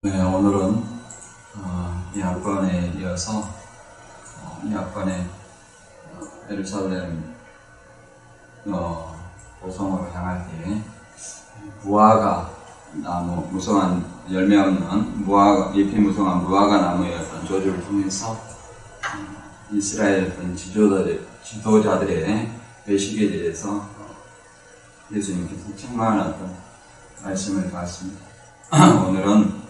네, 오늘은 이 학번에 이어서 이 학번에 예루살렘 도성으로 향할 때에 무화과 나무, 무성한 열매 없는 무화과, 잎이 무성한 무화과 나무의 어떤 조주를 통해서 이스라엘 어떤 지도자들의 외식에 대해서 예수님께서 책망하는 어떤 말씀을 봤습니다. 오늘은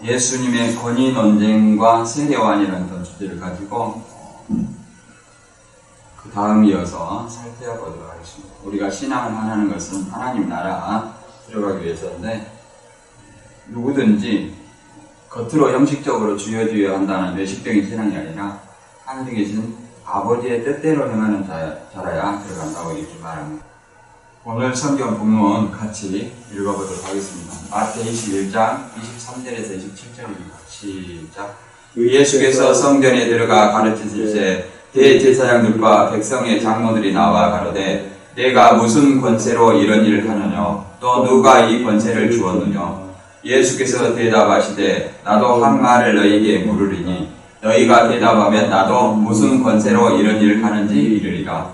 예수님의 권위 논쟁과 세례요한이라는 주제를 가지고 그 다음 이어서 살펴보도록 하겠습니다. 우리가 신앙을 하는 것은 하나님 나라 들어가기 위해서인데 누구든지 겉으로 형식적으로 주여 한다는 외식적인 신앙이 아니라 하늘에 계신 아버지의 뜻대로 행하는 자라야 들어간다고 이렇게 말합니다. 오늘 성경 본문 같이 읽어보도록 하겠습니다. 마태 21장 23절에서 27절입니다. 시작. 예수께서 성전에 들어가 가르치실새 대제사장들과 백성의 장로들이 나와 가로되 내가 무슨 권세로 이런 일을 하느냐 또 누가 이 권세를 주었느냐. 예수께서 대답하시되 나도 한 말을 너희에게 물으리니 너희가 대답하면 나도 무슨 권세로 이런 일을 하는지 이르리라.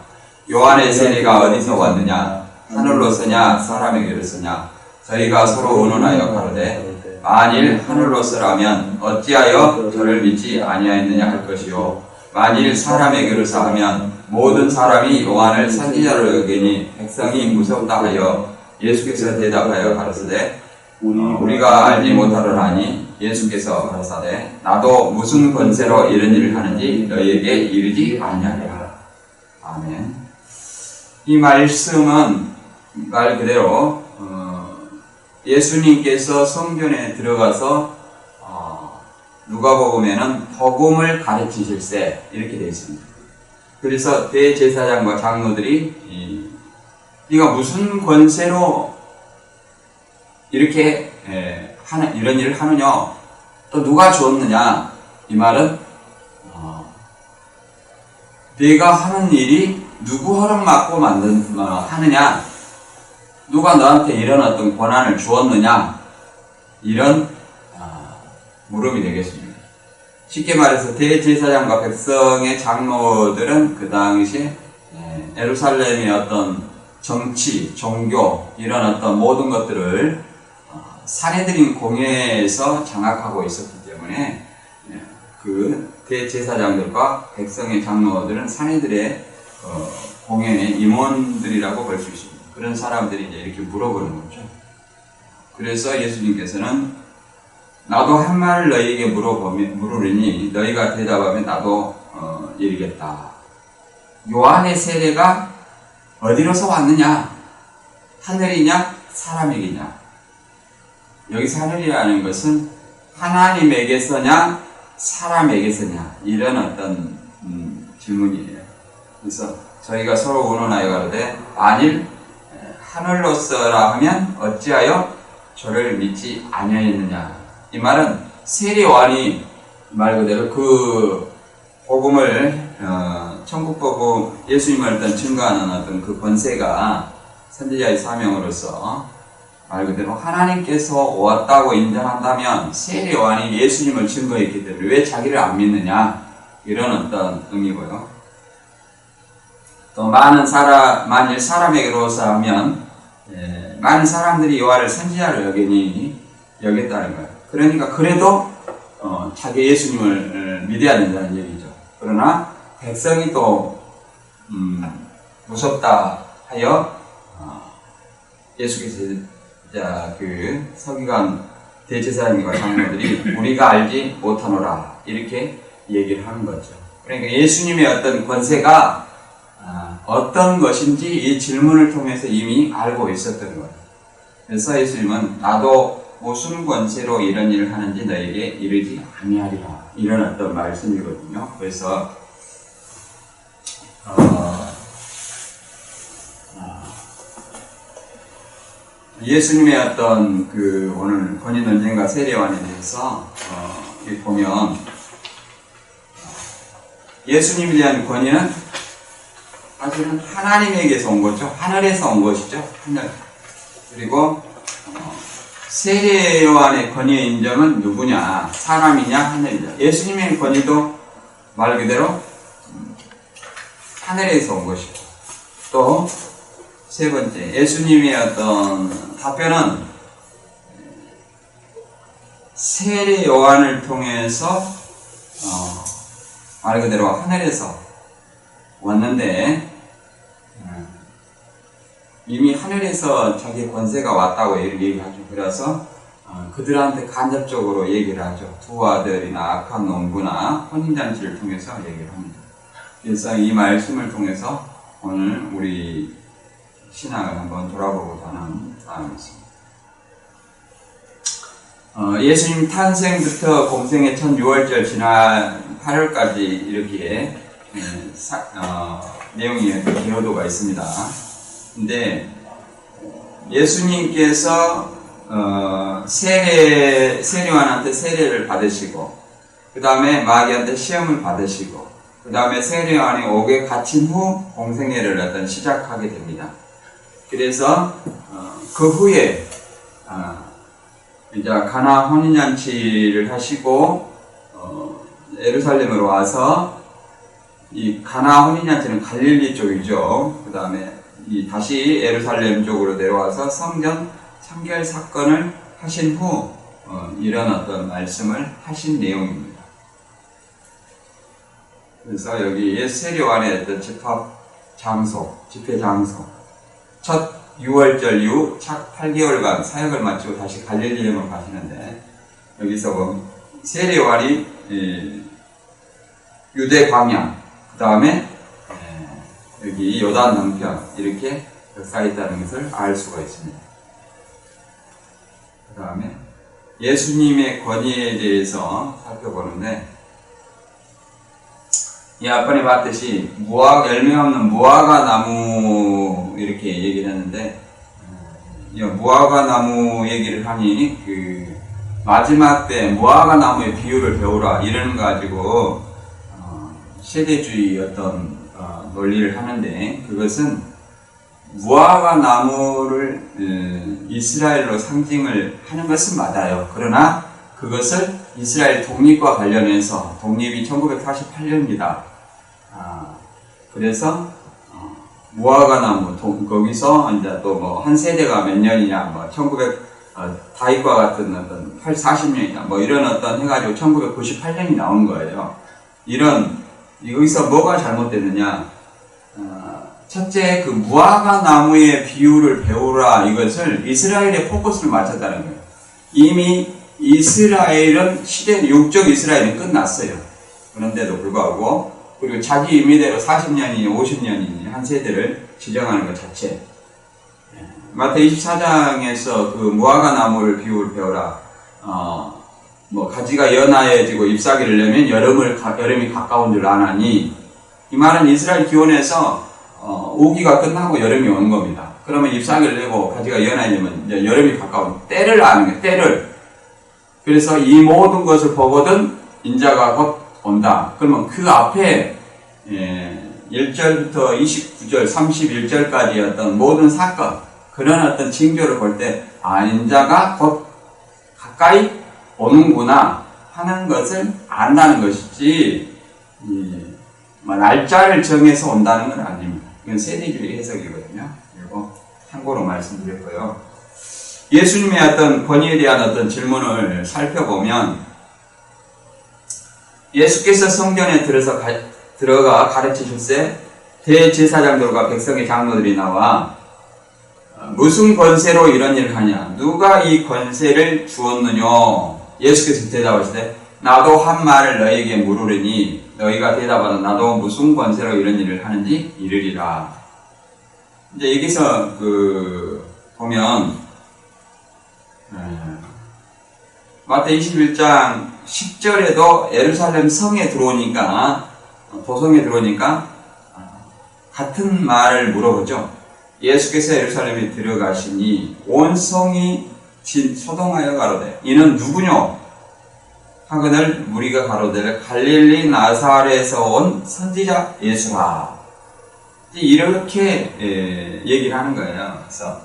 요한의 세례가 어디서 왔느냐 하늘로서냐 사람에게로서냐. 저희가 서로 의논하여 가로되 만일 하늘로서라면 어찌하여 저를 믿지 아니하였느냐 할 것이요 만일 사람에게로서 하면 모든 사람이 요한을 선지자로 여기니 백성이 무섭다 하여 예수께서 대답하여 가로되 우리가 알지 못하노라니. 예수께서 가로사대 나도 무슨 권세로 이런 일을 하는지 너희에게 이르지 아니하리라. 아멘. 이 말씀은 말 그대로 예수님께서 성전에 들어가서 누가복음에는 복음을 가르치실세 이렇게 되어 있습니다. 그래서 대제사장과 장로들이 네가 무슨 권세로 이렇게 이런 일을 하느냐 또 누가 주었느냐. 이 말은 네가 하는 일이 누구 허락받고 하느냐, 누가 너한테 이런 어떤 권한을 주었느냐, 이런 물음이 되겠습니다. 쉽게 말해서 대제사장과 백성의 장로들은 그 당시에 예루살렘의 어떤 정치, 종교 이런 어떤 모든 것들을 사내들인 공회에서 장악하고 있었기 때문에 그 대제사장들과 백성의 장로들은 사내들의 공회의 임원들이라고 볼 수 있습니다. 그런 사람들이 이제 이렇게 물어보는 거죠. 그래서 예수님께서는 나도 한 말을 너희에게 물으리니 너희가 대답하면 나도 이르겠다. 요한의 세례가 어디로서 왔느냐? 하늘이냐? 사람에게냐? 여기서 하늘이라는 것은 하나님에게서냐? 사람에게서냐? 이런 어떤 질문이에요. 그래서 저희가 서로 의논하여 가로되 만일 하늘로서라 하면 어찌하여 저를 믿지 아니하였느냐. 이 말은 세례요한이 말 그대로 그 복음을 천국 복음 예수님을 어떤 증거하는 어떤 그 권세가 선지자의 사명으로서 말 그대로 하나님께서 왔다고 인정한다면 세례요한이 예수님을 증거했기 때문에 왜 자기를 안 믿느냐, 이런 어떤 의미고요. 또 만일 사람에게로서 하면 많은 사람들이 요한을 선지자로 여겼다는 거예요. 그러니까 그래도 자기 예수님을 믿어야 된다는 얘기죠. 그러나 백성이 또 무섭다 하여 예수께서 그 서기관 대제사장과 장로들이 우리가 알지 못하노라 이렇게 얘기를 하는 거죠. 그러니까 예수님의 어떤 권세가 어떤 것인지 이 질문을 통해서 이미 알고 있었던 거예요. 그래서 예수님은 나도 무슨 권세로 이런 일을 하는지 너에게 이르지 아니하리라, 이런 어떤 말씀이거든요. 그래서 예수님의 어떤 그 오늘 권위 논쟁과 세례요한에 대해서 보면 예수님에 대한 권위는 사실은 하나님에게서 온 거죠. 하늘에서 온 것이죠. 하늘. 그리고 세례 요한의 권위의 인정은 누구냐? 사람이냐 하늘이냐? 예수님의 권위도 말 그대로 하늘에서 온 것이고, 또 세 번째, 예수님의 어떤 답변은 세례 요한을 통해서 말 그대로 하늘에서 왔는데, 이미 하늘에서 자기 권세가 왔다고 얘기하죠. 그래서 그들한테 간접적으로 얘기를 하죠. 두 아들이나 악한 농부나 혼인잔치를 통해서 얘기를 합니다. 그래서 이 말씀을 통해서 오늘 우리 신앙을 한번 돌아보고자 하는 마음이었습니다. 예수님 탄생부터 공생의 첫 6월절 지난 8월까지 이렇게 내용이 기여도가 있습니다. 근데 예수님께서 세례요한한테 세례를 받으시고, 그 다음에 마귀한테 시험을 받으시고, 그 다음에 세례요한이 옥에 갇힌 후 공생애를 시작하게 됩니다. 그래서 그 후에 이제 가나 혼인잔치를 하시고 예루살렘으로 와서, 이 가나 혼인잔치는 갈릴리 쪽이죠. 그 다음에 다시 예루살렘 쪽으로 내려와서 성전 창결 사건을 하신 후 이런 어떤 말씀을 하신 내용입니다. 그래서 여기 세례요한의 어떤 집회 장소, 첫 6월절 이후 첫 8개월간 사역을 마치고 다시 갈릴리로 가시는데, 여기서 보면 세례요한이 유대 광야, 그 다음에 여기 요단 동편 이렇게 가 있다는 것을 알 수가 있습니다. 그 다음에 예수님의 권위에 대해서 살펴보는데, 이 앞번에 봤듯이 열매 없는 무화과 나무 이렇게 얘기를 했는데, 무화과 나무 얘기를 하니 마지막 때 무화과 나무의 비유를 배우라 이러는 거 가지고 세대주의 어떤 논리를 하는데, 그것은 무화과 나무를 이스라엘로 상징을 하는 것은 맞아요. 그러나 그것을 이스라엘 독립과 관련해서, 독립이 1948년입니다. 그래서 무화과 나무, 거기서 이제 또 뭐 한 세대가 몇 년이냐, 1900 다윗과 같은 어떤 40년이냐, 이런 어떤 해가지고 1998년이 나온 거예요. 여기서 뭐가 잘못됐느냐? 첫째, 그 무화과 나무의 비유를 배우라, 이것을 이스라엘에 포커스를 맞췄다는 거예요. 이미 이스라엘은 육적 이스라엘은 끝났어요. 그런데도 불구하고, 그리고 자기 임의대로 40년이니 50년이니 한 세대를 지정하는 것 자체. 마태 24장에서 그 무화과 나무를 비유를 배우라. 가지가 연하여지고 잎사귀를 내면 여름이 가까운 줄 아나니, 이 말은 이스라엘 기원에서 우기가 끝나고 여름이 오는 겁니다. 그러면 잎사귀를 내고 가지가 연하여지면 이제 여름이 가까운 때를 아는 거예요. 때를. 그래서 이 모든 것을 보거든 인자가 곧 온다. 그러면 그 앞에 1절부터 29절, 31절까지 어떤 모든 사건, 그런 어떤 징조를 볼 때 인자가 곧 가까이 오는구나 하는 것을 안다는 것이지, 날짜를 정해서 온다는 건 아닙니다. 이건 세대주의 해석이거든요. 그리고 참고로 말씀드렸고요. 예수님의 어떤 권위에 대한 어떤 질문을 살펴보면, 예수께서 성전에 들어가 가르치실세 대제사장들과 백성의 장로들이 나와 무슨 권세로 이런 일을 하냐? 누가 이 권세를 주었느냐? 예수께서 대답하시되 나도 한 말을 너희에게 물으리니 너희가 대답하는 나도 무슨 권세로 이런 일을 하는지 이르리라. 이제 여기서 보면 마태 21장 10절에도 예루살렘 성에 들어오니까, 도성에 들어오니까 같은 말을 물어보죠. 예수께서 예루살렘에 들어가시니 온 성이 소동하여 가로되 이는 누구뇨? 하거늘 무리가 가로되 갈릴리 나사렛에서 온 선지자 예수라. 이렇게 얘기를 하는 거예요. 그래서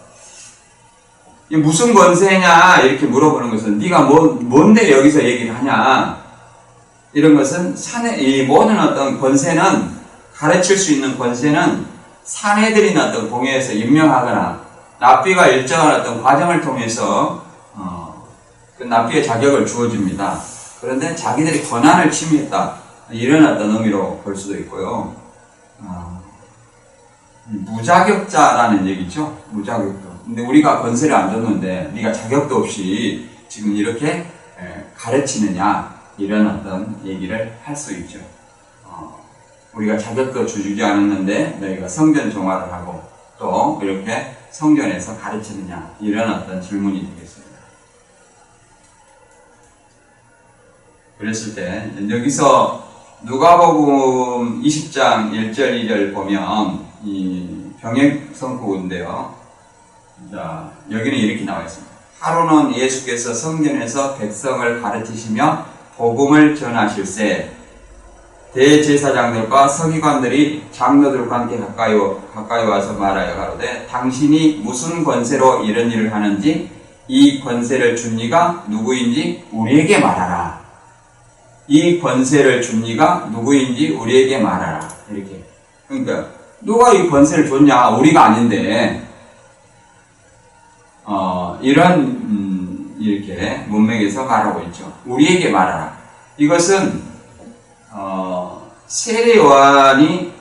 이 무슨 권세냐 이렇게 물어보는 것은 네가 뭔데 여기서 얘기를 하냐, 이런 것은 이 모든 어떤 권세는, 가르칠 수 있는 권세는 사내들이 어떤 공회에서 임명하거나 납비가 일정한 어떤 과정을 통해서 그 납비의 자격을 주어집니다. 그런데 자기들이 권한을 침해했다, 이런 어떤 의미로 볼 수도 있고요. 무자격자라는 얘기죠. 무자격도. 근데 우리가 권세를 안 줬는데 네가 자격도 없이 지금 이렇게 가르치느냐, 이런 어떤 얘기를 할 수 있죠. 우리가 자격도 주지 않았는데 너희가 성전 종화를 하고 또 이렇게 성전에서 가르치느냐, 이런 어떤 질문이 되겠습니다. 그랬을 때 여기서 누가복음 20장 1절 2절 보면 이 병역성구인데요. 자, 여기는 이렇게 나와 있습니다. 하루는 예수께서 성전에서 백성을 가르치시며 복음을 전하실세 대제사장들과 서기관들이 장로들과 함께 가까이 와서 말하여 가로되 당신이 무슨 권세로 이런 일을 하는지 이 권세를 준 이가 누구인지 우리에게 말하라. 이 권세를 준 이가 누구인지 우리에게 말하라. 이렇게. 그러니까 누가 이 권세를 줬냐? 우리가 아닌데 이렇게 문맥에서 말하고 있죠. 우리에게 말하라. 이것은 세례요한이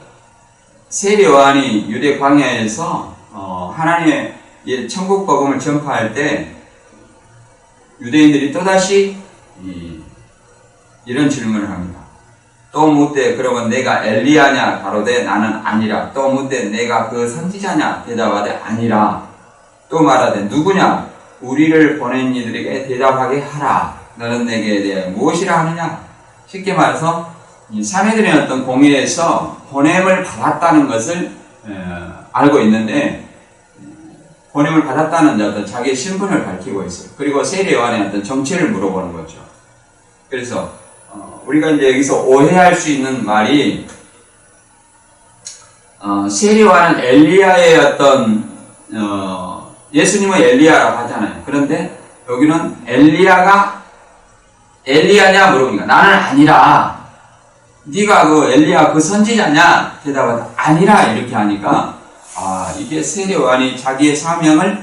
유대 광야에서 하나님의 천국 복음을 전파할 때 유대인들이 또다시 이런 질문을 합니다. 또 묻되 그러면 내가 엘리야냐? 가로되 나는 아니라. 또 묻되 내가 그 선지자냐? 대답하되 아니라. 또 말하되 누구냐? 우리를 보낸 이들에게 대답하게 하라. 너는 내게 대해 무엇이라 하느냐? 쉽게 말해서 이 사내들의 어떤 공회에서 보냄을 받았다는 것을 알고 있는데, 보냄을 받았다는 어떤 자기의 신분을 밝히고 있어요. 그리고 세례 요한의 어떤 정체를 물어보는 거죠. 그래서 우리가 이제 여기서 오해할 수 있는 말이, 세례 요한은 엘리야의 어떤 예수님은 엘리야라고 하잖아요. 그런데 여기는 엘리야냐 물어보니까 나는 아니라. 네가 그 엘리야 그 선지자냐? 대답하다 아니라. 이렇게 하니까 이게 세례 요한이 자기의 사명을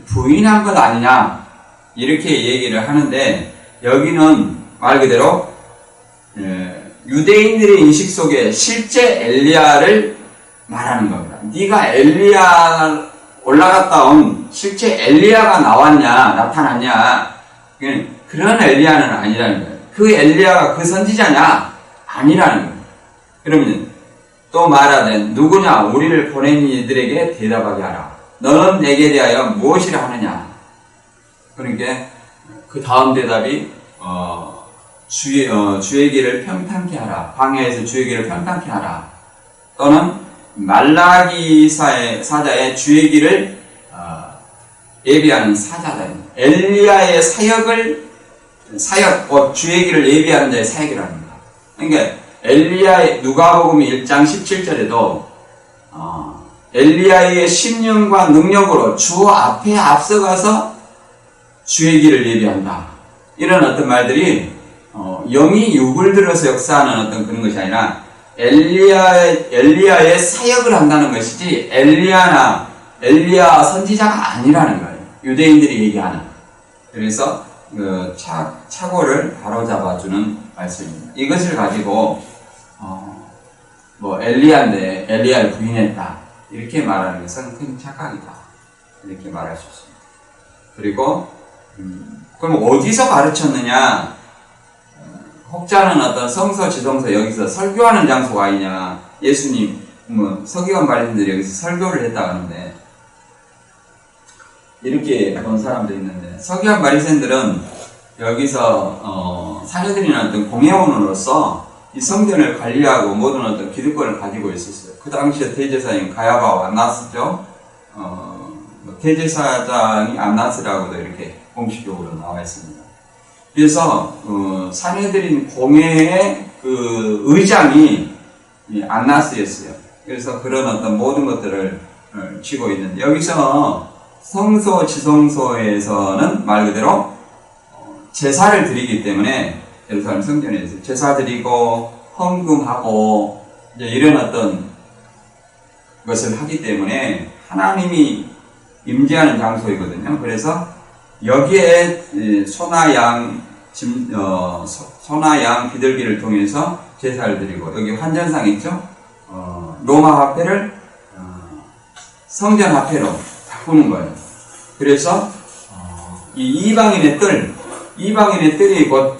부인한 것 아니냐, 이렇게 얘기를 하는데, 여기는 말 그대로 유대인들의 인식 속에 실제 엘리야를 말하는 겁니다. 네가 엘리야 올라갔다 온 실제 엘리야가 나타났냐, 그런 엘리야는 아니라는 거예요. 그 엘리야가 그 선지자냐? 아니라는 거예요. 그러면 또 말하되 누구냐? 우리를 보낸 이들에게 대답하게 하라. 너는 내게 대하여 무엇이라 하느냐? 그러니까 그 다음 대답이 주의 길을 평탄케 하라. 광야에서 주의 길을 평탄케 하라. 또는 말라기 사자의 주의 길을 예비하는 사자다. 엘리야의 사역, 주의 길을 예비하는 자의 사역이라는 거예요. 그러니까 엘리야의 누가복음 1장 17절에도 엘리야의 심령과 능력으로 주 앞에 앞서가서 주의 길을 예비한다. 이런 어떤 말들이 영이 육을 들어서 역사하는 어떤 그런 것이 아니라 엘리야의 사역을 한다는 것이지 엘리야 선지자가 아니라는 거예요. 유대인들이 얘기하는. 그래서 그 착오를 바로잡아주는 말씀입니다. 이것을 가지고 엘리야인데 엘리야를 부인했다, 이렇게 말하는 것은 큰 착각이다, 이렇게 말할 수 있습니다. 그리고 그럼 어디서 가르쳤느냐? 혹자는 어떤 성서 지성서 여기서 설교하는 장소가 아니냐? 예수님 서기관 바리새인들이 여기서 설교를 했다 하는데, 이렇게 본 사람도 있는데, 서기관 바리새인들은 여기서 사제들이나 어떤 공회원으로서 이 성전을 관리하고 모든 어떤 기득권을 가지고 있었어요. 그 당시에 대제사장인 가야바와 안나스죠. 대제사장이 안나스라고도 이렇게 공식적으로 나와 있습니다. 그래서 사내들인 공회의 그 의장이 안나스였어요. 그래서 그런 어떤 모든 것들을 쥐고 있는데, 여기서 성소 지성소에서는 말 그대로 제사를 드리기 때문에 예루살렘 성전에서 제사 드리고 헌금하고 이제 이런 어떤 것을 하기 때문에 하나님이 임재하는 장소이거든요. 그래서 여기에 소나 양 비둘기를 통해서 제사를 드리고, 여기 환전상 있죠? 로마 화폐를 성전 화폐로 바꾸는 거예요. 그래서 이방인의 뜰이 곧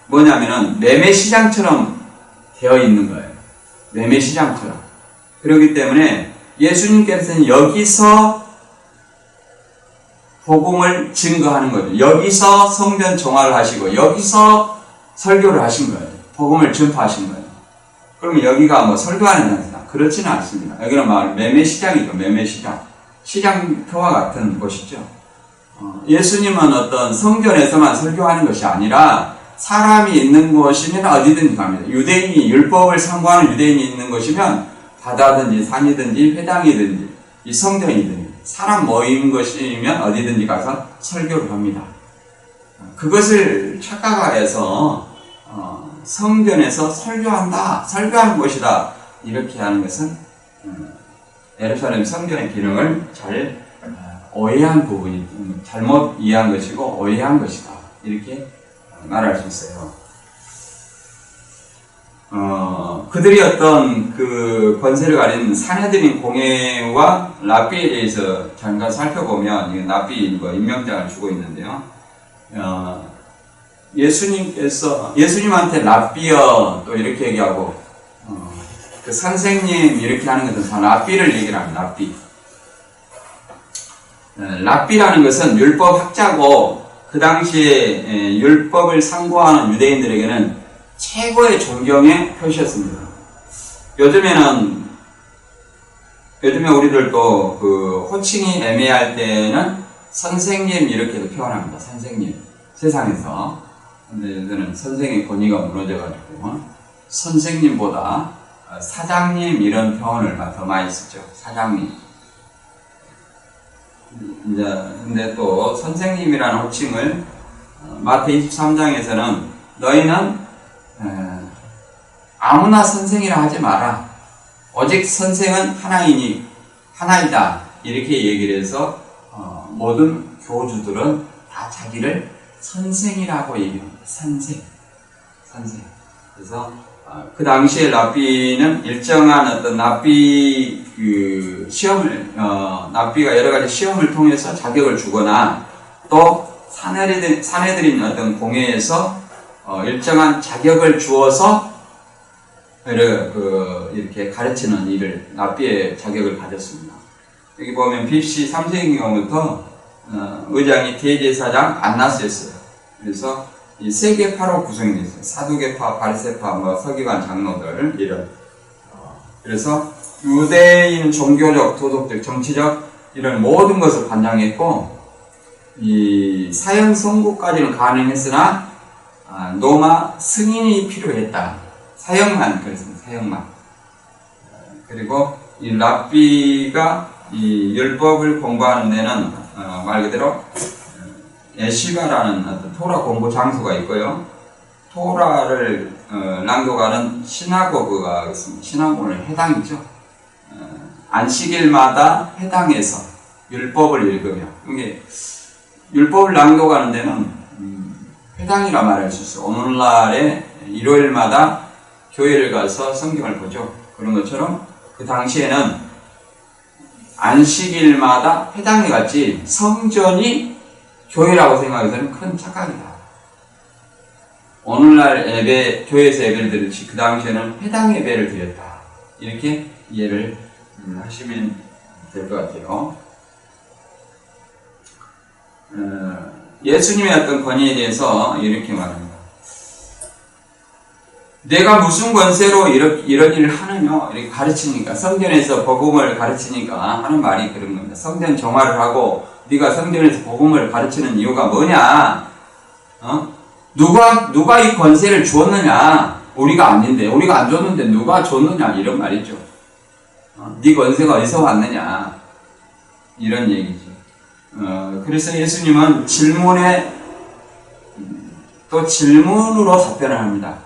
뭐냐면은 매매시장처럼 되어 있는 거예요. 매매시장처럼. 그렇기 때문에 예수님께서는 여기서 복음을 증거하는 거죠. 여기서 성전 정화를 하시고 여기서 설교를 하신 거예요. 복음을 전파하신 거예요. 그러면 여기가 뭐 설교하는 장소다? 그렇지는 않습니다. 여기는 막 매매시장이죠. 매매시장. 시장터와 같은 곳이죠. 예수님은 어떤 성전에서만 설교하는 것이 아니라 사람이 있는 곳이면 어디든지 갑니다. 유대인이 율법을 상고하는 유대인이 있는 곳이면 바다든지 산이든지 회당이든지 이 성전이든지 사람 모인 것이면 어디든지 가서 설교를 합니다. 그것을 착각하여서 성전에서 설교하는 곳이다 이렇게 하는 것은 예루살렘 성전의 기능을 잘 오해한 부분이, 잘못 이해한 것이고 오해한 것이다 이렇게 말할 수 있어요. 그들이 어떤 그 권세를 가진 사내들인 공회와 랍비에 대해서 잠깐 살펴보면, 랍비 임명장을 주고 있는데요. 예수님한테 랍비여 또 이렇게 얘기하고, 그 선생님 이렇게 하는 것은 다 랍비를 얘기를 합니다. 랍비. 랍비라는 것은 율법 학자고, 그 당시에 율법을 상고하는 유대인들에게는 최고의 존경의 표시였습니다. 요즘에 우리들도 그 호칭이 애매할 때는 선생님 이렇게도 표현합니다. 선생님. 세상에서. 근데 요새는 선생의 권위가 무너져가지고 선생님보다 사장님 이런 표현을 더 많이 쓰죠. 사장님. 이제 근데 또 선생님이라는 호칭을 마태 23장에서는 너희는 아무나 선생이라 하지 마라. 오직 선생은 하나이다. 이렇게 얘기를 해서 모든 교주들은 다 자기를 선생이라고 얘기합니다. 선생. 그래서 그 당시에 랍비는 일정한 어떤 랍비 랍비가 여러 가지 시험을 통해서 자격을 주거나 또 사내들인 어떤 공회에서 일정한 자격을 주어서 이렇게 가르치는 일을 랍비의 자격을 가졌습니다. 여기 보면 BC 3세기경부터 의장이 대제사장 안나스였어요. 그래서 이 세 계파로 구성이 되어 있어요. 사두계파, 바리새파, 서기관 장로들 이런. 그래서 유대인 종교적, 도덕적, 정치적 이런 모든 것을 관장했고, 이 사형 선고까지는 가능했으나 로마 승인이 필요했다. 사형만 그랬습니다. 사형만. 그리고 이 랍비가 이 율법을 공부하는 데는 말 그대로 예시가라는 어떤 토라 공부 장소가 있고요. 토라를 낭독하는 시나고그가 있습니다. 시나고그는 회당이죠. 안식일마다 회당에서 율법을 읽으며, 이게 율법을 낭독하는 데는 회당이라 말할 수 있어요. 오늘날에 일요일마다 교회를 가서 성경을 보죠. 그런 것처럼 그 당시에는 안식일마다 회당에 갔지 성전이 교회라고 생각해서는 큰 착각이다. 오늘날 예배, 교회에서 예배를 드렸지 그 당시에는 회당 예배를 드렸다. 이렇게 이해를 하시면 될 것 같아요. 예수님의 어떤 권위에 대해서 이렇게 말합니다. 내가 무슨 권세로 이런 일을 하느냐 이렇게 가르치니까, 성전에서 복음을 가르치니까 하는 말이 그런 겁니다. 성전 정화를 하고 네가 성전에서 복음을 가르치는 이유가 뭐냐? 누가 이 권세를 주었느냐? 우리가 아닌데, 우리가 안 줬는데 누가 줬느냐? 이런 말이죠. 네 권세가 어디서 왔느냐? 이런 얘기지. 그래서 예수님은 질문에 또 질문으로 답변을 합니다.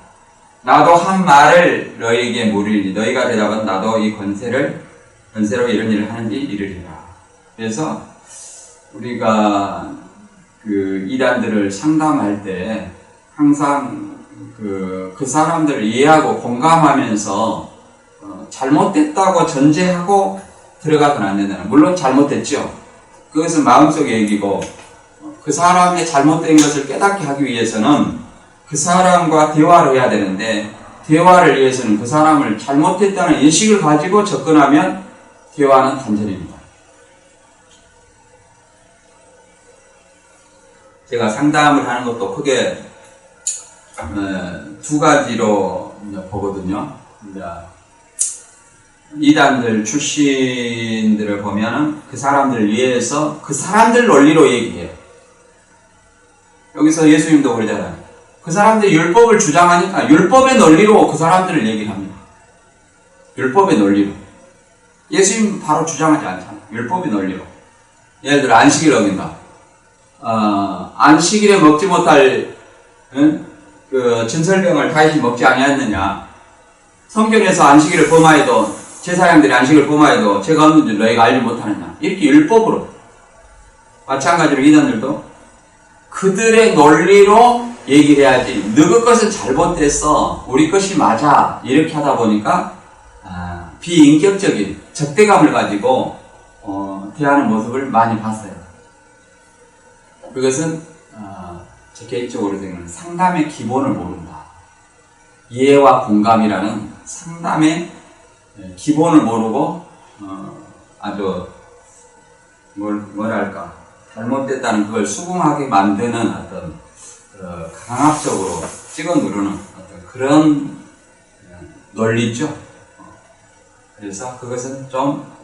나도 한 말을 너희에게 물으리니 너희가 대답은 나도 이 권세로 이런 일을 하는지 이르리라. 그래서 우리가 그 이단들을 상담할 때 항상 그 사람들을 이해하고 공감하면서 잘못됐다고 전제하고 들어가서는 안 된다는. 물론 잘못됐죠. 그것은 마음속의 얘기고 그 사람의 잘못된 것을 깨닫게 하기 위해서는 그 사람과 대화를 해야 되는데 대화를 위해서는 그 사람을 잘못했다는 인식을 가지고 접근하면 대화는 단절입니다. 제가 상담을 하는 것도 크게 두 가지로 보거든요. 이단들 출신들을 보면은 그 사람들을 위해서 그 사람들 논리로 얘기해요. 여기서 예수님도 그러잖아요. 그 사람들이 율법을 주장하니까 율법의 논리로 그 사람들을 얘기를 합니다. 율법의 논리로. 예수님 바로 주장하지 않잖아요. 율법의 논리로. 예를 들어 안식일 어긴다. 안식일에 먹지 못할 그 진설병을 다윗이 먹지 아니했느냐. 성경에서 안식일을 범하여도 제사장들이 안식을 범하여도 죄가 없는 줄 너희가 알지 못하느냐. 이렇게 율법으로. 마찬가지로 이단들도 그들의 논리로 얘기를 해야지. 너희 것은 잘못됐어. 우리 것이 맞아. 이렇게 하다 보니까 비인격적인 적대감을 가지고 대하는 모습을 많이 봤어요. 그것은 제 개인적으로 생각하는 상담의 기본을 모른다. 이해와 공감이라는 상담의 기본을 모르고 아주 뭐랄까 잘못됐다는 그걸 수긍하게 만드는 어떤 강압적으로 찍어 누르는 어떤 그런 논리죠. 그래서 그것은 좀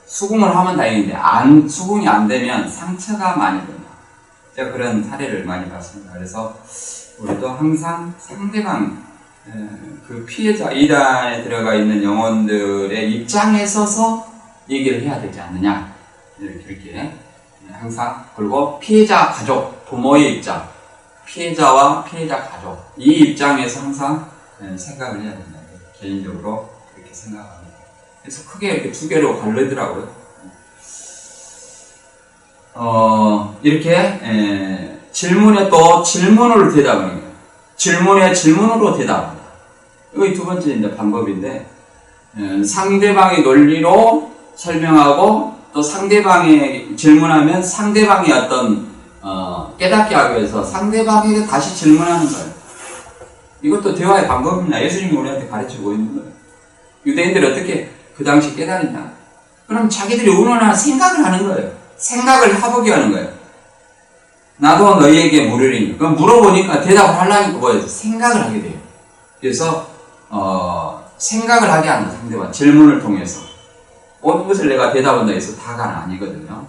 수긍을 하면 다행인데 수긍이 안 되면 상처가 많이 된다. 제가 그런 사례를 많이 봤습니다. 그래서 우리도 항상 상대방 그 피해자 이단에 들어가 있는 영혼들의 입장에 서서 얘기를 해야 되지 않느냐 이렇게 항상. 그리고 피해자 가족, 부모의 입장, 피해자와 피해자 가족 이 입장에서 항상 생각을 해야 된다. 개인적으로 그렇게 생각합니다. 그래서 크게 이렇게 두 개로 갈리더라고요. 이렇게 질문에 또 질문으로 대답하는 거예요. 질문에 질문으로 대답합니다. 이거 두 번째 이제 방법인데 상대방의 논리로 설명하고 또 상대방이 질문하면 상대방이 어떤 깨닫게 하기 위해서 상대방에게 다시 질문하는 거예요. 이것도 대화의 방법입니다. 예수님이 우리한테 가르치고 있는 거예요. 유대인들이 어떻게 그 당시 깨달았냐? 그럼 자기들이 의논하는 생각을 하는 거예요. 생각을 해보게 하는 거예요. 나도 너희에게 물으리니. 그럼 물어보니까 대답을 하려니까 뭐예요? 생각을 하게 돼요. 그래서 생각을 하게 하는 상대방 질문을 통해서 모든 것을 내가 대답한다 해서 다가 아니거든요.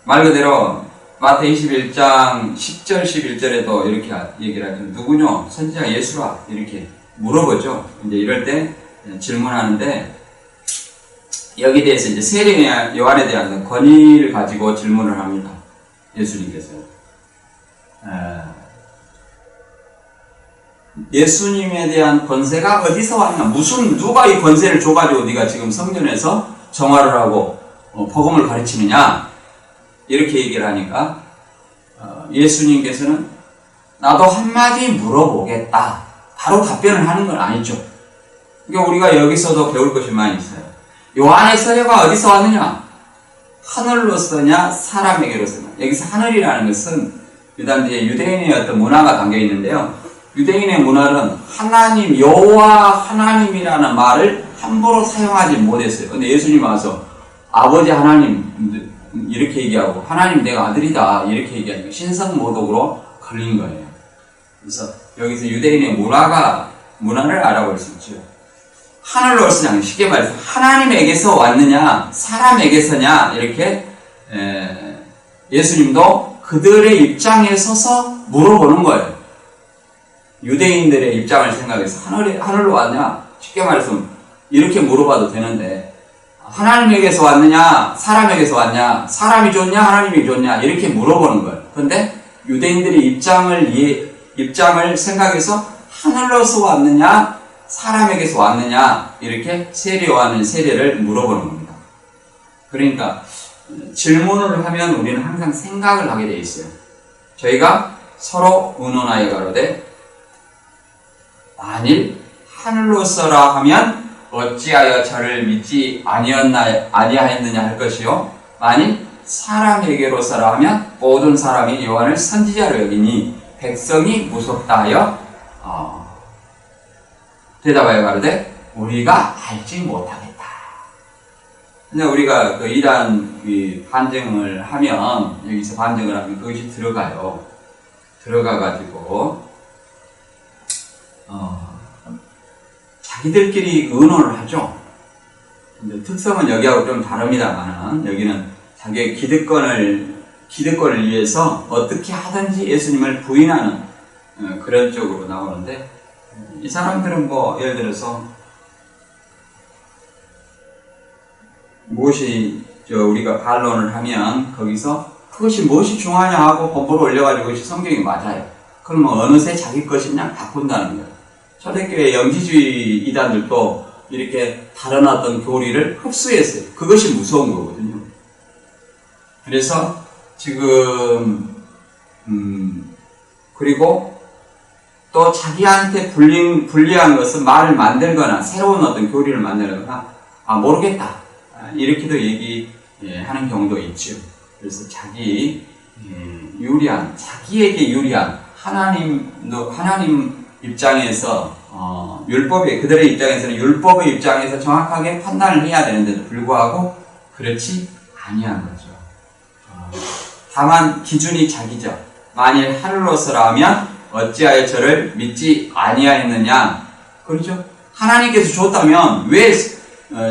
말 그대로 마태 21장 10절 11절에도 이렇게 얘기를 하죠. 누구뇨? 선지자 예수라. 이렇게 물어보죠. 이제 이럴 때 질문하는데 여기에 대해서 이제 세례 요한에 대한 권위를 가지고 질문을 합니다. 예수님께서. 예수님에 대한 권세가 어디서 왔냐? 누가 이 권세를 줘가지고 네가 지금 성전에서 정화를 하고 복음을 가르치느냐? 이렇게 얘기를 하니까 예수님께서는 나도 한마디 물어보겠다. 바로 답변을 하는 건 아니죠. 그러니까 우리가 여기서도 배울 것이 많이 있어요. 요한의 세례가 어디서 왔느냐? 하늘로서냐 사람에게로서냐. 여기서 하늘이라는 것은 유대인의 어떤 문화가 담겨 있는데요. 유대인의 문화는 하나님, 여호와 하나님이라는 말을 함부로 사용하지 못했어요. 근데 예수님 와서 아버지 하나님 이렇게 얘기하고 하나님 내가 아들이다 이렇게 얘기하니까 신성모독으로 걸린 거예요. 그래서 여기서 유대인의 문화를 알아볼 수 있죠. 하늘로서냐, 쉽게 말해서 하나님에게서 왔느냐 사람에게서냐 이렇게 예수님도 그들의 입장에 서서 물어보는 거예요. 유대인들의 입장을 생각해서 하늘로 왔냐? 쉽게 말해서 이렇게 물어봐도 되는데 하나님에게서 왔느냐, 사람에게서 왔냐, 사람이 좋냐, 하나님이 좋냐, 이렇게 물어보는 거예요. 그런데 유대인들이 입장을 생각해서 하늘로서 왔느냐, 사람에게서 왔느냐, 이렇게 세례요한은 세례를 물어보는 겁니다. 그러니까 질문을 하면 우리는 항상 생각을 하게 돼 있어요. 저희가 서로 의논하여 가로되 만일 하늘로서라 하면 어찌하여 저를 믿지 아니하였느냐 할 것이요, 만일 사람에게로서라 하면 모든 사람이 요한을 선지자로 여기니 백성이 무섭다 하여 대답하여 가로되 우리가 알지 못하겠다. 근데 우리가 그 이단 반증을 하면, 여기서 반증을 하면 그것이 들어가요. 들어가가지고 자기들끼리 의논을 하죠. 근데 특성은 여기하고 좀 다릅니다만은, 여기는 자기의 기득권을 위해서 어떻게 하든지 예수님을 부인하는 그런 쪽으로 나오는데, 이 사람들은 뭐 예를 들어서 무엇이 우리가 반론을 하면 거기서 그것이 무엇이 중요하냐 하고 본보를 올려가지고 그것이 성경이 맞아요. 그러면 어느새 자기 것이냐 바꾼다는 거예요. 초대교회 영지주의 이단들도 이렇게 다른 어떤 교리를 흡수했어요. 그것이 무서운 거거든요. 그래서 지금 그리고 또 자기한테 불리한 것은 말을 만들거나 새로운 어떤 교리를 만들거나 모르겠다 이렇게도 얘기하는 경우도 있죠. 그래서 자기에게 유리한 하나님 입장에서 그들의 입장에서는 율법의 입장에서 정확하게 판단을 해야 되는데도 불구하고 그렇지 아니한 거죠. 다만 기준이 자기죠. 만일 하늘로서라 하면 어찌하여 저를 믿지 아니하였느냐. 그렇죠? 하나님께서 줬다면 왜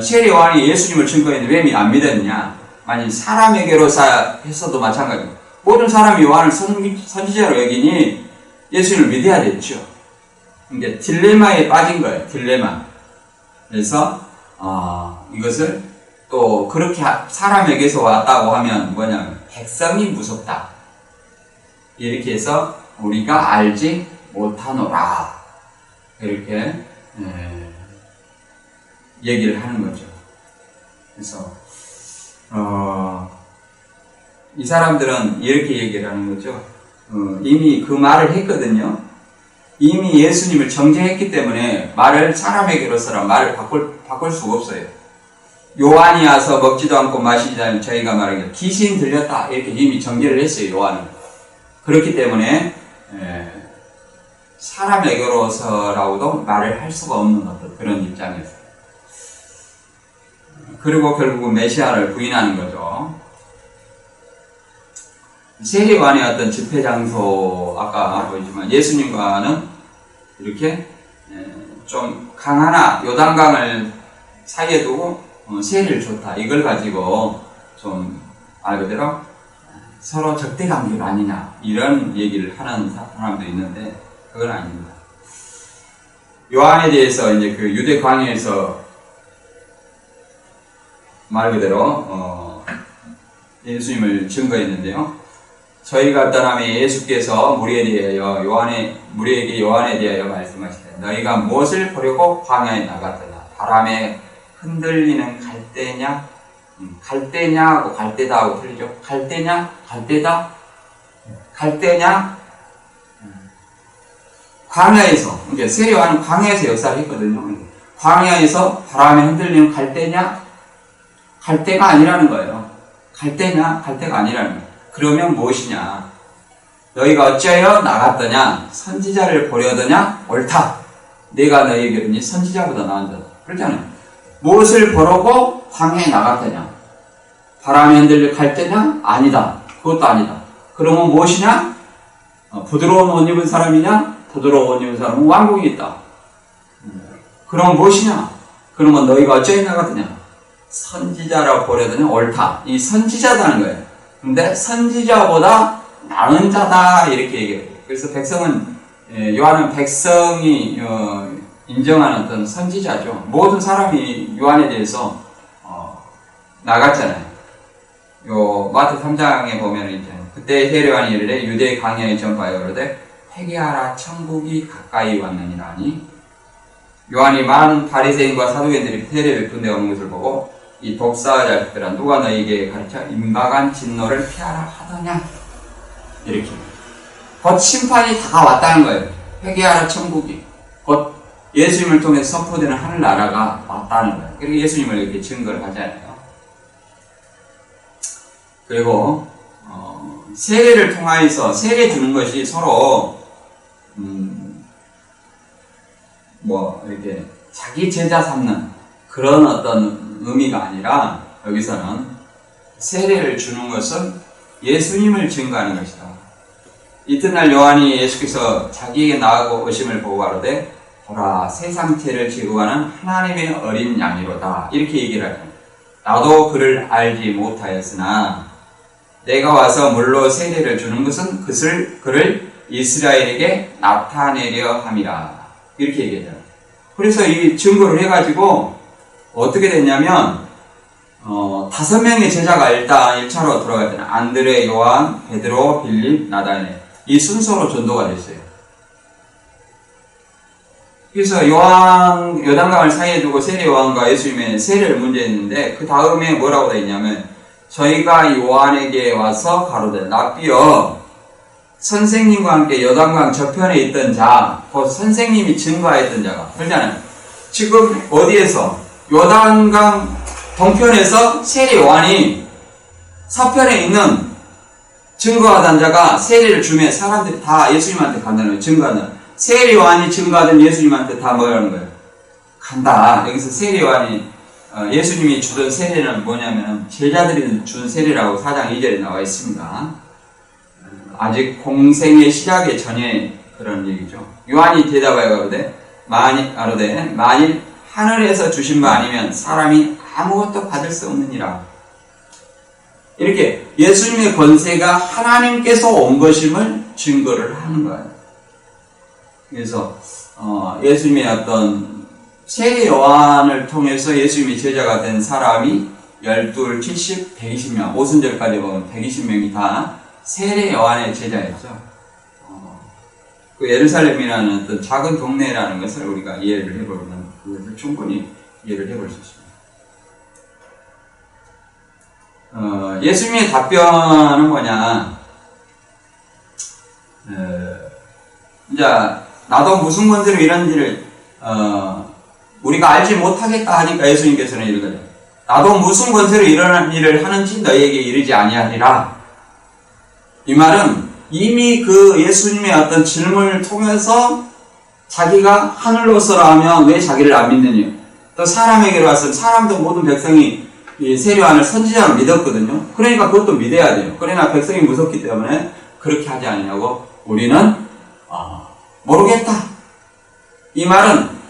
세례요한이 예수님을 증거했는데 왜 안 믿었느냐. 만일 사람에게로서 했어도 마찬가지고 모든 사람이 요한을 선지자로 여기니 예수님을 믿어야 됐죠. 그러니까 딜레마에 빠진 거예요. 딜레마. 그래서 이것을 또 그렇게 사람에게서 왔다고 하면 뭐냐면 백성이 무섭다. 이렇게 해서 우리가 알지 못하노라. 이렇게 얘기를 하는 거죠. 그래서 이 사람들은 이렇게 얘기를 하는 거죠. 이미 그 말을 했거든요. 이미 예수님을 정죄했기 때문에 말을 사람에게로서라 말을 바꿀 수가 없어요. 요한이 와서 먹지도 않고 마시지도 않고 저희가 말하기를 귀신 들렸다 이렇게 이미 정죄를 했어요. 요한은. 그렇기 때문에 사람에게로서라고도 말을 할 수가 없는 어떤 그런 입장이었어요. 그리고 결국은 메시아를 부인하는 거죠. 세례요한의 어떤 집회 장소 아까 보이지만 예수님과는 이렇게 좀 강하나 요단강을 사이에 두고 세례를 줬다. 이걸 가지고 좀 말 그대로 서로 적대 관계가 아니냐 이런 얘기를 하는 사람도 있는데 그건 아닙니다. 요한에 대해서 이제 그 유대 광야에서 말 그대로 예수님을 증거했는데요. 저희가 떠나며 예수께서 무리에게 요한에 대하여 말씀하시되 너희가 무엇을 보려고 광야에 나갔더냐. 바람에 흔들리는 갈대냐하고 갈대다 하고 틀리죠. 갈대냐 갈대다 갈대냐 광야에서 그러니까 세례요한은 광야에서 역사를 했거든요. 광야에서 바람에 흔들리는 갈대냐 갈대가 아니라는 거예요. 갈대냐 갈대가 아니라는 거예요. 그러면 무엇이냐? 너희가 어찌하여 나갔더냐? 선지자를 보려더냐? 옳다. 내가 너희에게 이르니 선지자보다 나은 자다. 그렇잖아요. 무엇을 보려고 광야에 나갔더냐? 바람에 흔들려 갈대냐? 아니다. 그것도 아니다. 그러면 무엇이냐? 부드러운 옷 입은 사람이냐? 부드러운 옷 입은 사람은 왕궁이 있다. 그럼 무엇이냐? 그러면 너희가 어찌하여 나갔더냐? 선지자라 보려더냐? 옳다. 이 선지자다는 거예요. 근데 선지자보다 나은 자다 이렇게 얘기해요. 그래서 백성은 요한은 백성이 인정하는 어떤 선지자죠. 모든 사람이 요한에 대해서 나갔잖아요. 요 마태 3장에 보면 이제 그때 세례요한이 이르되 유대 강야에 전파하여 이르되 회개하라 천국이 가까이 왔느니라 하니 요한이 많은 바리새인과 사두개인들이 세례 베푼 데 오는 것을 보고 이 독사와 자식들아 누가 너희에게 가르쳐 임박한 진노를 피하라 하더냐 이렇게 곧 심판이 다가왔다는 거예요. 회개하라 천국이 곧 예수님을 통해서 선포되는 하늘나라가 왔다는 거예요. 그리고 예수님을 이렇게 증거를 하잖아요. 그리고 세례를 통하여서 세례 주는 것이 서로 이렇게 자기 제자 삼는 그런 어떤 의미가 아니라 여기서는 세례를 주는 것은 예수님을 증거하는 것이다. 이튿날 요한이 예수께서 자기에게 나아가고 오심을 보고 가로되 보라 세상 죄를 지고가는 하나님의 어린 양이로다 이렇게 얘기를 하죠. 나도 그를 알지 못하였으나 내가 와서 물로 세례를 주는 것은 그를 이스라엘에게 나타내려 함이라 이렇게 얘기해요. 그래서 이 증거를 해가지고 어떻게 됐냐면 5명의 제자가 일단 1차로 들어갔잖아요. 안드레, 요한, 베드로, 빌립, 나다네 이 순서로 전도가 됐어요. 그래서 요단강을 사이에 두고 세례 요한과 예수님의 세례를 문제했는데 그 다음에 뭐라고 되어 있냐면 저희가 요한에게 와서 가로되 랍비여 선생님과 함께 요단강 저편에 있던 자, 곧 선생님이 증거하였던 자가 그러잖아요. 지금 어디에서 요단강 동편에서 세례 요한이 서편에 있는 증거하던 자가 세례를 주면 사람들이 다 예수님한테 간다는 거예요. 증거하는 세례 요한이 증거하던 예수님한테 다 뭐라는 거예요? 간다. 여기서 세례 요한이 예수님이 주던 세례는 뭐냐면 제자들이 준 세례라고 4장 2절에 나와 있습니다. 아직 공생의 시작의 전에 그런 얘기죠. 요한이 대답하여 가로되 만일 하늘에서 주신 바 아니면 사람이 아무것도 받을 수 없느니라. 이렇게 예수님의 권세가 하나님께서 온 것임을 증거를 하는 거예요. 그래서 예수님의 어떤 세례 요한을 통해서 예수님의 제자가 된 사람이 12, 70, 120명, 오순절까지 보면 120명이 다 세례 요한의 제자였죠. 그 예루살렘이라는 어떤 작은 동네라는 것을 우리가 이해를 해보면 그것을 충분히 이해를 해볼 수 있습니다. 예수님의 답변은 뭐냐? 이제 나도 무슨 권세로 이런 일을 우리가 알지 못하겠다 하니까 예수님께서는 이러거든요. 나도 무슨 권세로 이런 일을 하는지 너희에게 이르지 아니하리라. 이 말은 이미 그 예수님의 어떤 질문을 통해서 자기가 하늘로서라 하면 왜 자기를 안 믿느냐. 또 사람에게로 왔으면 사람도 모든 백성이 이 세례 요한을 선지자로 믿었거든요. 그러니까 그것도 믿어야 돼요. 그러나 백성이 무섭기 때문에 그렇게 하지 않냐고 우리는 모르겠다. 이 말은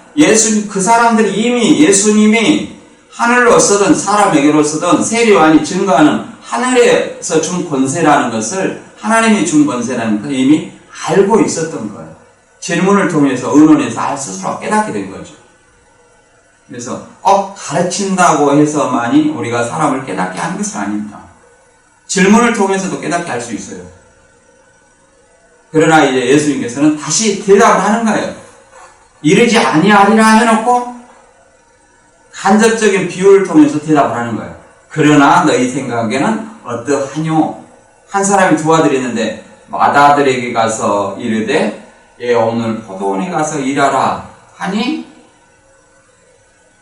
그 사람들이 이미 예수님이 하늘로서든 사람에게로서든 세례 요한이 증거하는 하늘에서 준 권세라는 것을 하나님이 준 권세라는 걸 이미 알고 있었던 거예요. 질문을 통해서 의논해서 스스로 깨닫게 된 거죠. 그래서 가르친다고 해서만이 우리가 사람을 깨닫게 하는 것은 아닙니다. 질문을 통해서도 깨닫게 할 수 있어요. 그러나 이제 예수님께서는 다시 대답을 하는 거예요. 이르지 아니하리라 해놓고 간접적인 비유를 통해서 대답을 하는 거예요. 그러나 너희 생각에는 어떠하뇨? 한 사람이 두 아들이 있는데 맏아들에게 가서 이르되 오늘 포도원에 가서 일하라 하니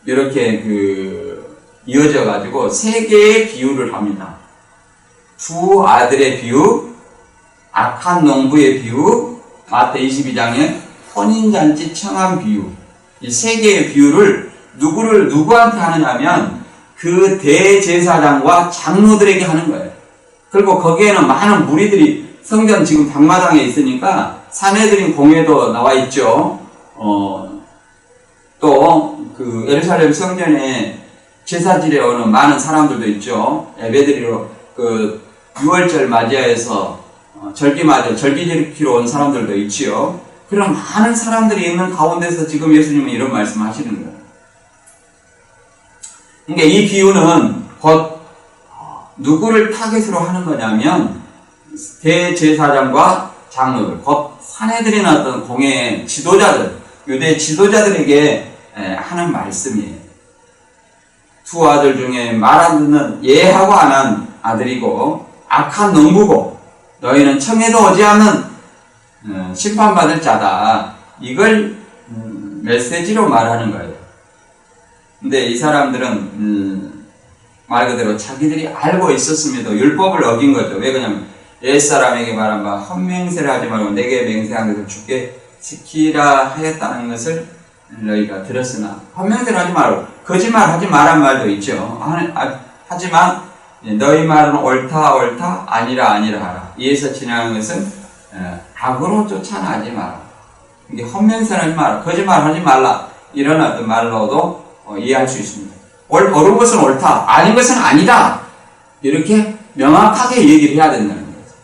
이렇게 이어져 가지고 세 개의 비유를 합니다. 두 아들의 비유, 악한 농부의 비유, 마태 22장의 혼인잔치 청한 비유. 이 세 개의 비유를 누구한테 하느냐면 그 대제사장과 장로들에게 하는 거예요. 그리고 거기에는 많은 무리들이 성전 지금 방마당에 있으니까 사내들인 공회도 나와 있죠. 또 그 예루살렘 성전에 제사지에 오는 많은 사람들도 있죠. 예배드리러 그 6월절 맞이해서 절기 지키러 온 사람들도 있지요. 그런 많은 사람들이 있는 가운데서 지금 예수님은 이런 말씀을 하시는 거예요. 그러니까 이 비유는 곧 누구를 타겟으로 하는 거냐면 대제사장과 장로들, 곧 사내들이나 어떤 공예 지도자들, 유대 지도자들에게 하는 말씀이에요. 두 아들 중에 말 안 듣는 예하고 안 한 아들이고 악한 농부고 너희는 청에도 오지 않는 심판받을 자다. 이걸 메시지로 말하는 거예요. 근데 이 사람들은 말 그대로 자기들이 알고 있었음에도 율법을 어긴 거죠. 왜 그러냐면 옛사람에게 말한 바 헛맹세를 하지 말고 내게 맹세한 것을 주께 지키라 하였다는 것을 너희가 들었으나 헛맹세를 하지 말고 거짓말 하지 말란 말도 있죠. 하지만 너희 말은 옳다 아니라 하라. 이에서 지나는 것은 악으로 쫓아나지 마라. 이게 헛맹세를 하지 마라. 거짓말 하지 말라. 이런 어떤 말로도 이해할 수 있습니다. 옳은 것은 옳다, 아닌 것은 아니다. 이렇게 명확하게 얘기를 해야 된다는 거죠.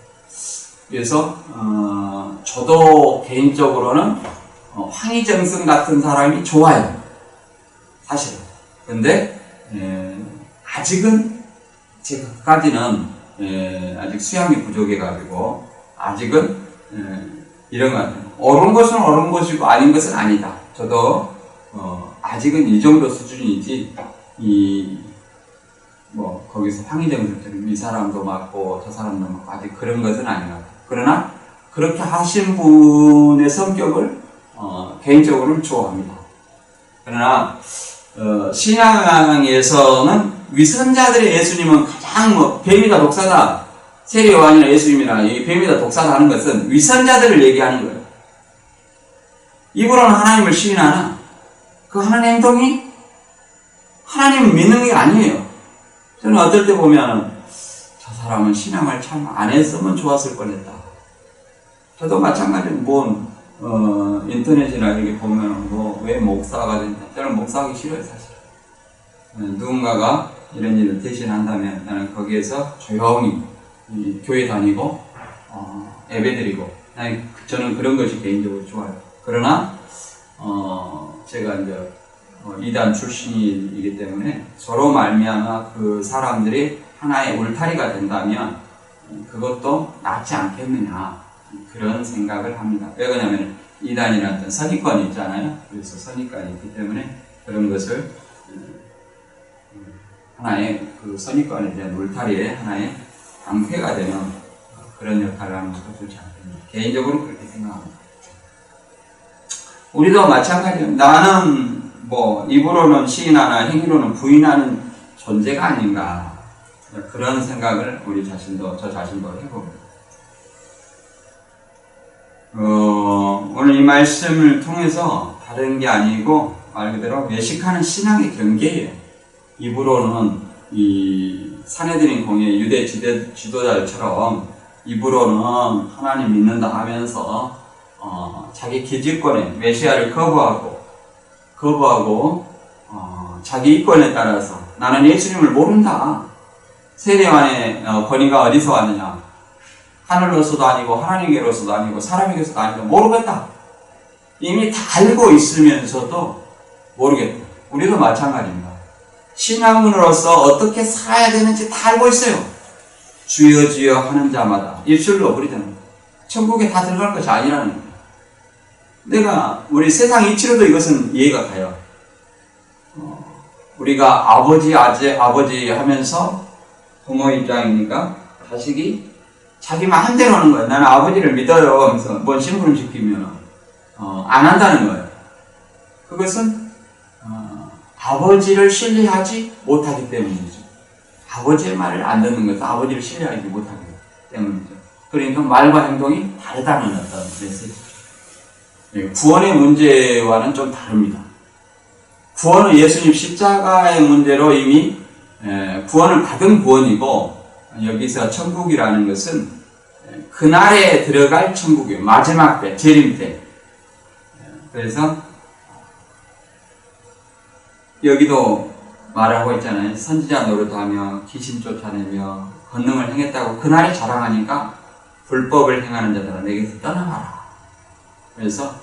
그래서 저도 개인적으로는 황희정승 같은 사람이 좋아요. 사실은. 근데 아직은 제가까지는 아직 수양이 부족해가지고 아직은 이런 것 같아요. 옳은 것은 옳은 것이고 아닌 것은 아니다. 저도 아직은 이 정도 수준이지 거기서 황희정승처럼 이 사람도 맞고 저 사람도 맞고 아직 그런 것은 아닌 것 같아요. 그러나 그렇게 하신 분의 성격을 개인적으로는 좋아합니다. 그러나 신앙에서는 위선자들의 예수님은 가장 뱀이다 독사다, 세례 요한이나 예수님이나 이 뱀이다 독사다 하는 것은 위선자들을 얘기하는 거예요. 입으로는 하나님을 시인하나 그 하는 행동이 하나님을 믿는 게 아니에요. 저는 어떨 때 보면 저 사람은 신앙을 참 안 했으면 좋았을 뻔했다. 저도 마찬가지로 인터넷이나 이렇게 보면 왜 목사가 된다. 저는 목사하기 싫어요, 사실. 누군가가 이런 일을 대신한다면 나는 거기에서 조용히 교회 다니고 예배드리고 저는 그런 것이 개인적으로 좋아요. 그러나 제가 이제 이단 출신이기 때문에 서로 말미암아 그 사람들이 하나의 울타리가 된다면 그것도 낫지 않겠느냐 그런 생각을 합니다. 왜 그러냐면 이단이라는 어떤 선입관이 있잖아요. 그래서 선입관이 있기 때문에 그런 것을 하나의 그 선입관에 대한 울타리에 하나의 방패가 되는 그런 역할을 하는 것도 좋지 않겠냐. 개인적으로 그렇게 생각합니다. 우리도 마찬가지예요. 나는 입으로는 시인하나 행위로는 부인하는 존재가 아닌가. 그런 생각을 저 자신도 해봅니다. 오늘 이 말씀을 통해서 다른 게 아니고 말 그대로 외식하는 신앙의 경계예요. 입으로는 이 사내들인 공예 유대 지도자들처럼 입으로는 하나님 믿는다 하면서 자기 기득권에 메시아를 거부하고 자기 이권에 따라서 나는 예수님을 모른다. 세례요한의 권위가 어디서 왔느냐? 하늘로서도 아니고 하나님께로서도 아니고 사람에게서도 아니고 모르겠다. 이미 다 알고 있으면서도 모르겠다. 우리도 마찬가지입니다. 신앙인으로서 어떻게 살아야 되는지 다 알고 있어요. 주여 주여 하는 자마다 입술로 부르잖아요. 천국에 다 들어갈 것이 아니라는 거예요. 우리 세상 이치로도 이것은 이해가 가요. 우리가 아버지 하면서 부모 입장이니까 자식이 자기 마음대로 하는 거예요. 나는 아버지를 믿어요 하면서 뭔 심부름 시키면 안 한다는 거예요. 그것은 아버지를 신뢰하지 못하기 때문이죠. 아버지의 말을 안 듣는 것은 아버지를 신뢰하지 못하기 때문이죠. 그러니까 말과 행동이 다르다는 어떤 메시지죠. 구원의 문제와는 좀 다릅니다. 구원은 예수님 십자가의 문제로 이미 구원을 받은 구원이고 여기서 천국이라는 것은 그날에 들어갈 천국이에요. 마지막 때, 재림 때. 그래서 여기도 말하고 있잖아요. 선지자 노릇하며 귀신 쫓아내며 권능을 행했다고 그날에 자랑하니까 불법을 행하는 자들아 내게서 떠나가라. 그래서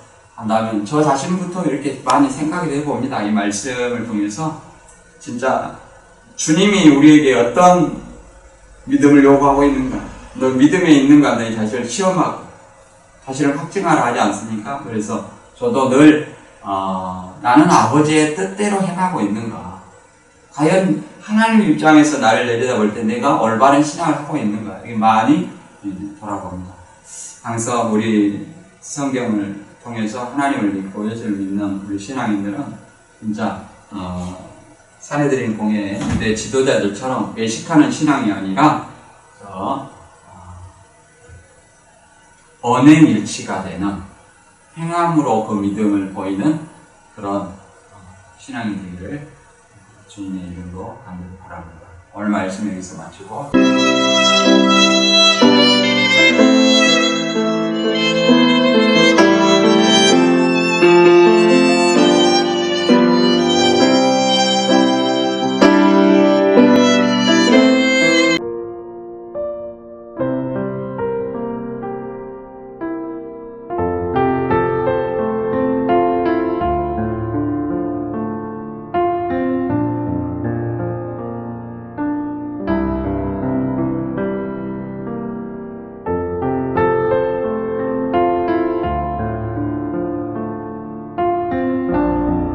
나는 저 자신부터 이렇게 많이 생각이 해봅니다. 이 말씀을 통해서 진짜 주님이 우리에게 어떤 믿음을 요구하고 있는가? 너 믿음에 있는가? 너희 자신을 시험하고 자신을 확증하라 하지 않습니까? 그래서 저도 늘 나는 아버지의 뜻대로 행하고 있는가? 과연 하나님 입장에서 나를 내려다볼 때 내가 올바른 신앙을 하고 있는가? 이게 많이 돌아봅니다. 항상 우리 성경을 통해서 하나님을 믿고 예수를 믿는 우리 신앙인들은 진짜 사내들인 공예 내 지도자들처럼 외식하는 신앙이 아니라 언행일치가 되는 행함으로 그 믿음을 보이는 그런 신앙이 되기를 주님의 이름으로 간절히 바랍니다. 오늘 말씀 여기서 마치고